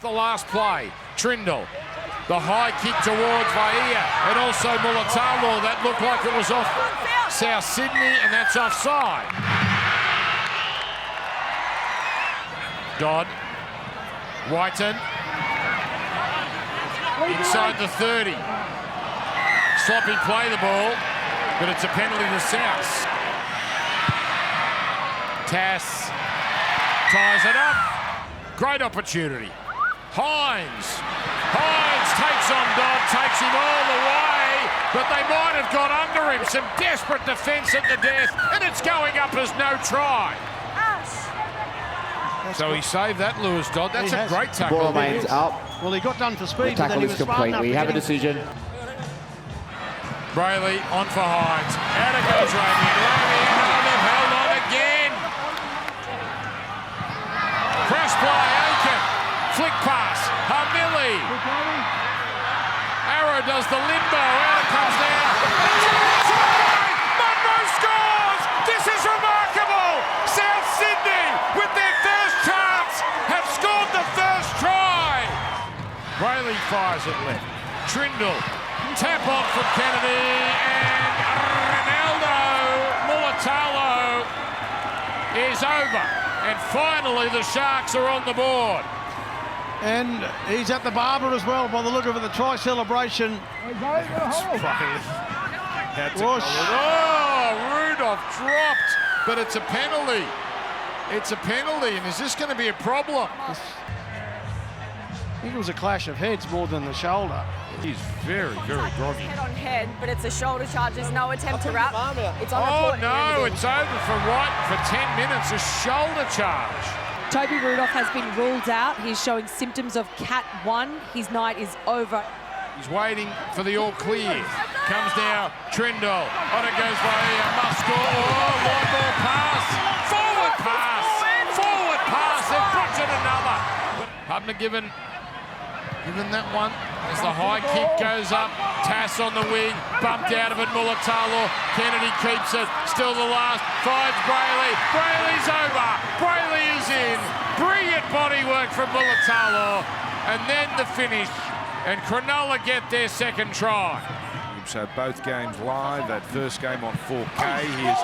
The last play, Trindle. The high kick towards Vaia and also Mulatalo. That looked like it was off South Sydney, and that's offside. Dodd. Whiten. Inside the 30. Sloppy play the ball, but it's a penalty to South. Tass ties it up. Great opportunity. Hines takes on Dodd, takes him all the way, but they might have got under him. Some desperate defence at the death, and it's going up as no try. So he saved that, Lewis Dodd. That's a great tackle. Ball remains up. Well, he got done for speed. The tackle is complete. We have a decision. Brayley on for Hines. Out it goes Ramian. They've held on again. Cross play, Aiken. Flick pass. Hamili. Arrow does the limbo. Out it comes down. Munro scores! This is remarkable! South Sydney, with their first chance, have scored the first try. Brayley fires it left. Trindle. Tap on from Kennedy, and Ronaldo Mulatalo is over. And finally the Sharks are on the board. And he's at the barber as well by the look of it, the try celebration. Rudolph dropped, but it's a penalty. It's a penalty, and is this going to be a problem? I think it was a clash of heads more than the shoulder. He's very, very groggy. Head on head, but it's a shoulder charge. There's no attempt to wrap. It's on Oh report. no, it's over for White for 10 minutes. A shoulder charge. Toby Rudolph has been ruled out. He's showing symptoms of Cat 1. His night is over. He's waiting for the all clear. Comes now, Trindle. On it goes Vaia. Must score. Oh, long ball pass. Forward pass. Forward pass. They've butchered another. Hubner given that one as the high kick goes up. Tass on the wing, bumped out of it, Mulatalo. Kennedy keeps it, still the last. Finds Brayley. Brayley's over. Brayley is in. Brilliant bodywork from Mulatalo. And then the finish. And Cronulla get their second try. So both games live. That first game on 4K. Here's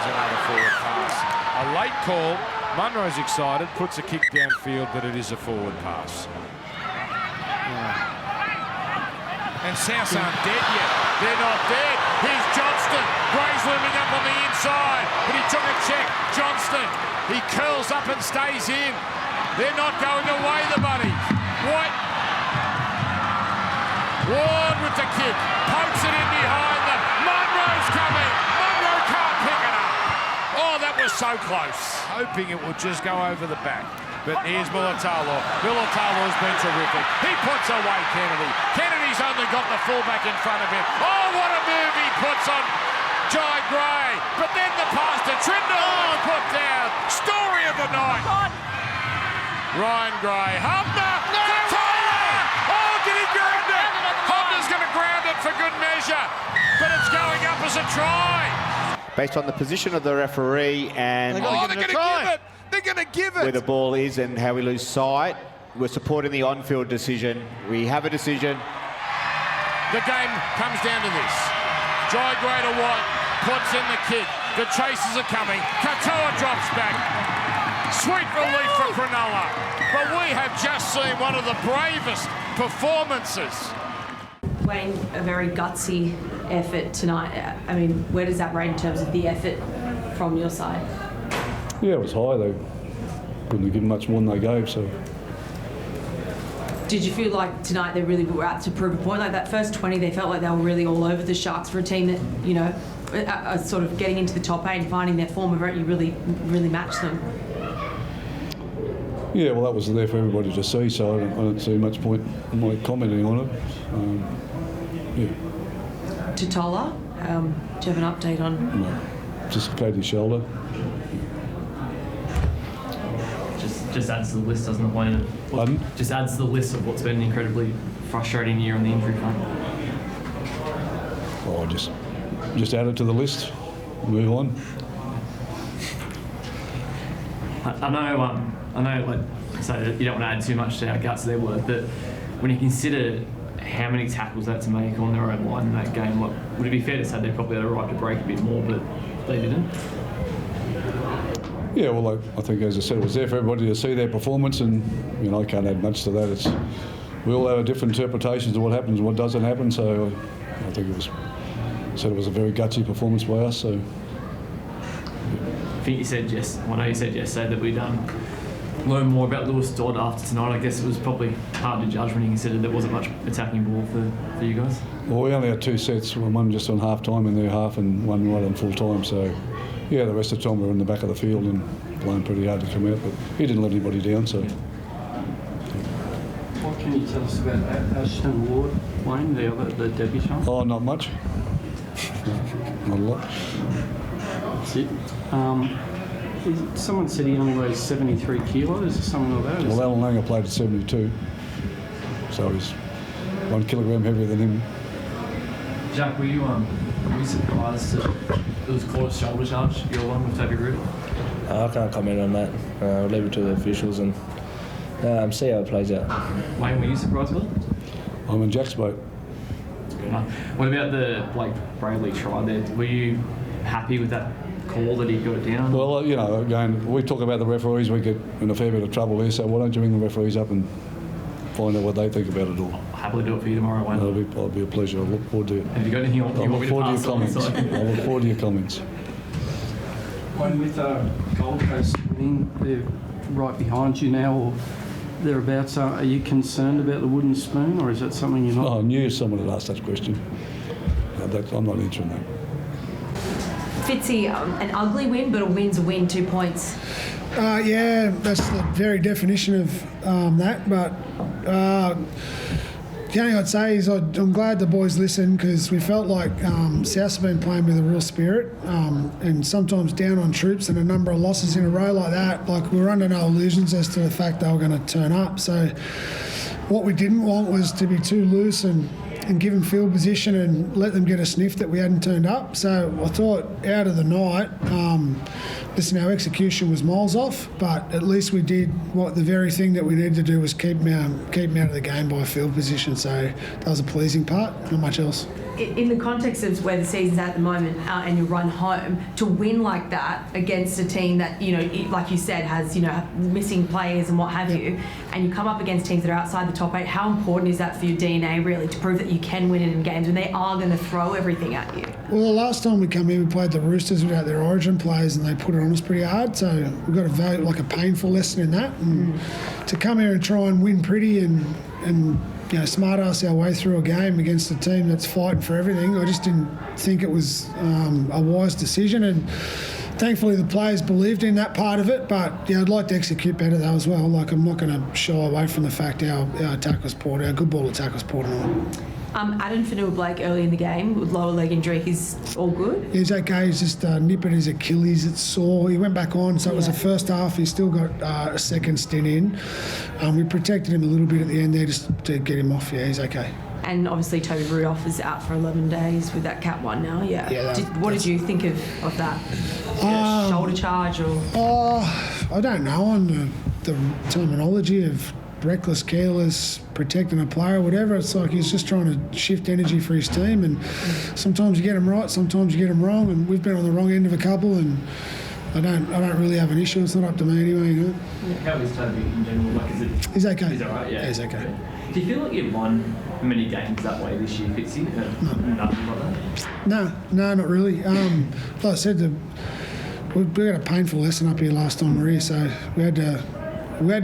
another forward pass. A late call. Munro's excited, puts a kick downfield, but it is a forward pass. And South aren't dead yet. They're not dead. Here's Johnston. Gray's looming up on the inside, but he took a check. Johnston, he curls up and stays in. They're not going away, the Bunnies. White. Ward with the kick. Pokes it in behind them. Munro's coming. Munro can't pick it up. Oh, that was so close. Hoping it would just go over the back. But here's Mulatalo. Mulatalo's been terrific. He puts away Kennedy. Kennedy's only got the fullback in front of him. Oh, what a move he puts on Jai Gray. But then the pass to Trindle put down. Story of the night. Ryan Gray. Hubner. No. Oh, did he ground it? Hubner's going to ground it for good measure. But it's going up as a try. Based on the position of the referee and they're going to give it. They're going to give it. Where the ball is and how we lose sight, we're supporting the on-field decision. We have a decision. The game comes down to this. Jai Gray to White, puts in the kick. The chasers are coming. Katoa drops back. Sweet relief for Cronulla. But we have just seen one of the bravest performances. Wayne, a very gutsy effort tonight. I mean, where does that rate in terms of the effort from your side? Yeah, it was high. They couldn't have given much more than they gave. So, did you feel like tonight they really were out to prove a point? Like that first 20, they felt like they were really all over the Sharks for a team that, you know, are sort of getting into the top 8 and finding their form of it. You really matched them. yeah, well, that was there for everybody to see. So I don't see much point in my commenting on it. Yeah. Totola, do you have an update on? No, dislocated his shoulder. Just adds to the list, doesn't it, Wayne? Pardon? Just adds to the list of what's been an incredibly frustrating year on the injury front. Oh, just add it to the list. Move on. I know. Like so you don't want to add too much to our guts of their work, but when you consider how many tackles they had to make on their own line in that game, like, would it be fair to say they probably had a right to break a bit more, but they didn't? Yeah, well, I think, as I said, it was there for everybody to see their performance, and I can't add much to that. We all have different interpretations of what happens and what doesn't happen, so I think it was a very gutsy performance by us. So I think you said I know you said yesterday that we'd learn more about Lewis Dodd after tonight. I guess it was probably hard to judge when you consider there wasn't much attacking ball for you guys. Well, we only had 2 sets, one just on half time in their half and one right on full time. So yeah, the rest of the time we were in the back of the field and playing pretty hard to come out, but he didn't let anybody down. So. What can you tell us about Ashton Ward, Wayne, the debutant? Oh, not much. Not a lot. That's it. Someone said he only weighs 73 kilos or something like that. Well, Alan Langer played at 72, so he's 1 kilogram heavier than him. Jack, were you surprised that it was called a shoulder charge, your one with Toby Root? I can't comment on that. I'll leave it to the officials and see how it plays out. Wayne, were you surprised with it? I'm in Jack's boat. What about the Blake Bradley try there? Were you happy with that call that he got it down? Well, again, we talk about the referees, we get in a fair bit of trouble here, so why don't you ring the referees up and find out what they think about it all? I'll happily do it for you tomorrow, Wayne. It'll be a pleasure. I look forward to it. Have you got anything you want me to pass on? I look forward to your comments. Wayne, with Gold Coast winning, they're right behind you now, or thereabouts. Are you concerned about the wooden spoon, or is that something you're not? Oh, I knew someone had asked that question. I'm not answering that. Fitzy, an ugly win, but a win's a win, 2 points. Yeah, that's the very definition of that. But the only thing I'd say is I'm glad the boys listened, because we felt like Souths have been playing with a real spirit, and sometimes down on troops, and a number of losses in a row like that. Like, we were under no illusions as to the fact they were going to turn up. So what we didn't want was to be too loose and give them field position and let them get a sniff that we hadn't turned up. So I thought out of the night, listen, our execution was miles off, but at least we did what the very thing that we needed to do was keep them out of the game by field position. So that was a pleasing part, not much else. In the context of where the season's at the moment, and you run home, to win like that against a team that, like you said, has, missing players and what have you, and you come up against teams that are outside the top 8, how important is that for your DNA, really, to prove that you can win it in games when they are going to throw everything at you? Well, the last time we come here, we played the Roosters without their origin players, and they put it on us pretty hard, so we've got to vote like a painful lesson in that. And to come here and try and win pretty and smart ass our way through a game against a team that's fighting for everything, I just didn't think it was a wise decision. And thankfully the players believed in that part of it, but I'd like to execute better though as well. Like, I'm not going to shy away from the fact our attack was poor, our good ball attack was poor tonight. Adam Fanua-Blake early in the game with lower leg injury, he's all good? He's okay, he's just nipping his Achilles, it's sore. He went back on, so it was the first half. He's still got a second stint in. We protected him a little bit at the end there just to get him off. Yeah, he's okay. And obviously Toby Rudolph is out for 11 days with that Cat 1 now, what did you think of that? Shoulder charge or? I don't know on the terminology of reckless, careless, protecting a player, whatever. It's like he's just trying to shift energy for his team, and sometimes you get him right, sometimes you get him wrong, and we've been on the wrong end of a couple, and I don't really have an issue. It's not up to me anyway. How is Toby in general? He's okay. He's all right, yeah. He's okay. Do you feel like you've won many games that way this year, Fitzy? Nothing like that? No, not really. Like I said, we had a painful lesson up here last time we were here, so we had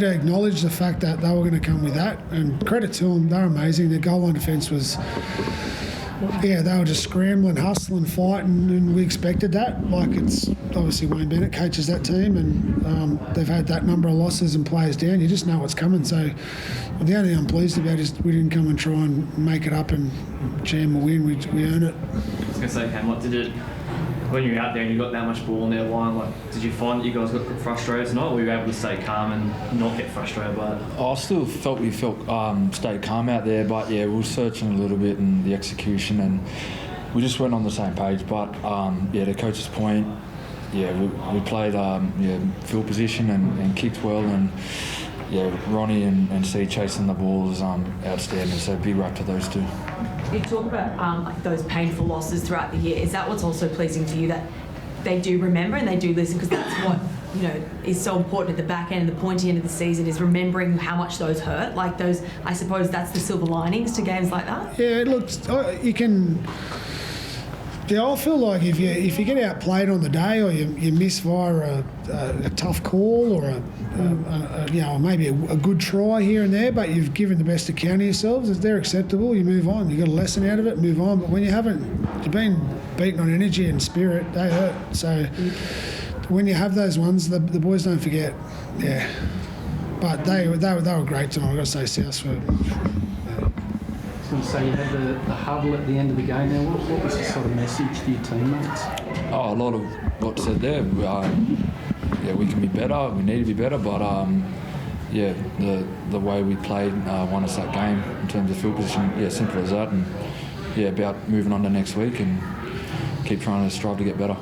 to acknowledge the fact that they were going to come with that, and credit to them, they're amazing. Their goal line defence was, they were just scrambling, hustling, fighting, and we expected that. Like, it's obviously Wayne Bennett coaches that team, and they've had that number of losses and players down. You just know what's coming. So the only thing I'm pleased about is we didn't come and try and make it up and jam a win. We earn it. I was going to say, Cam, what did it? When you were out there and you got that much ball in their line, did you find that you guys got frustrated tonight, or were you able to stay calm and not get frustrated by it? I still felt we stayed calm out there, but we were searching a little bit in the execution, and we just weren't on the same page. But to coach's point, we played field position and kicked well, and yeah, Ronnie and C chasing the ball is outstanding. So big rap to those two. You talk about like those painful losses throughout the year. Is that what's also pleasing to you, that they do remember and they do listen? Because that's what, you know, is so important at the back end and the pointy end of the season, is remembering how much those hurt. Like those, I suppose that's the silver linings to games like that. Yeah, look, you can. Yeah, I feel like if you get outplayed on the day, or you miss via a tough call, or you know, maybe a good try here and there, but you've given the best account of yourselves, if they're acceptable, you move on. You got a lesson out of it, move on. But when you've been beaten on energy and spirit, they hurt. So when you have those ones, the boys don't forget. Yeah, but they were great tonight. I've got to say, South were. I was going to say, you had the huddle at the end of the game now. What was the sort of message to your teammates? Oh, a lot of what's said there. Yeah, we can be better. We need to be better, but yeah, the way we played won us that game in terms of field position. Yeah, simple as that, and yeah, about moving on to next week and keep trying to strive to get better.